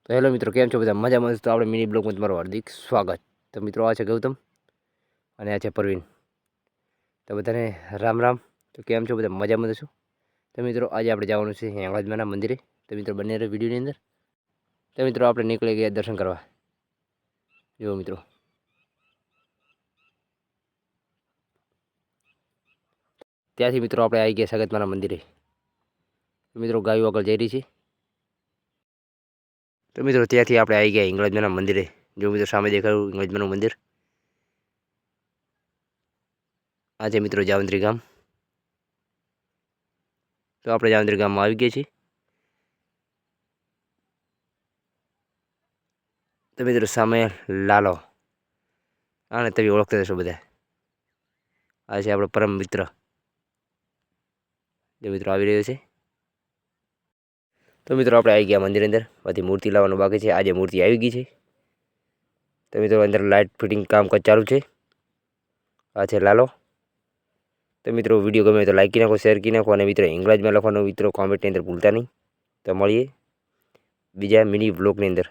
તો હેલો મિત્રો, કેમ છો બધા? મજામાં છો? તો આપણે મિની બ્લોગમાં તમારું હાર્દિક સ્વાગત. તો મિત્રો, આ છે ગૌતમ અને આ છે પરવીન. તો બધાને રામ રામ. તો કેમ છો બધા? મજામાં છો? તો મિત્રો, આજે આપણે જવાનું છે હેંગળાજમાના મંદિરે. તો મિત્રો, બંને વિડીયોની અંદર. તો મિત્રો, આપણે નીકળી ગયા દર્શન કરવા. જુઓ મિત્રો, ત્યાંથી મિત્રો આપણે આવી ગયા સગતમાના મંદિરે. તો મિત્રો, ગાયો આગળ જઈ રહી છે. તો મિત્રો, ત્યાંથી આપણે આવી ગયા હિંગળાજમાના મંદિરે. જો મિત્રો, સામે દેખાયું હિંગળાજમાનું મંદિર. આ છે મિત્રો જાવંત્રી ગામ. તો આપણે જાવંત્રી ગામમાં આવી ગયા છીએ. તો મિત્રો, સામે લાલો, આને તમે ઓળખતા હશો બધા. આ છે આપણો પરમ મિત્ર. જે મિત્રો આવી રહ્યો છે. તો મિત્રો, આપણે આવી ગયા મંદિર અંદર. બધી મૂર્તિ લાવવાનું બાકી છે. આજે મૂર્તિ આવી ગઈ છે. તો મિત્રો, અંદર લાઇટ ફિટિંગ કામકાજ ચાલુ છે. આ છે લાલો. તો મિત્રો, વિડીયો ગમે તો લાઈક કરી નાખો, શેર કરી નાખો, અને મિત્રો ઇંગ્લિશમાં લખવાનું મિત્રો કોમેન્ટની અંદર ભૂલતા નહીં. તો મળીએ બીજા મિની બ્લોગની અંદર.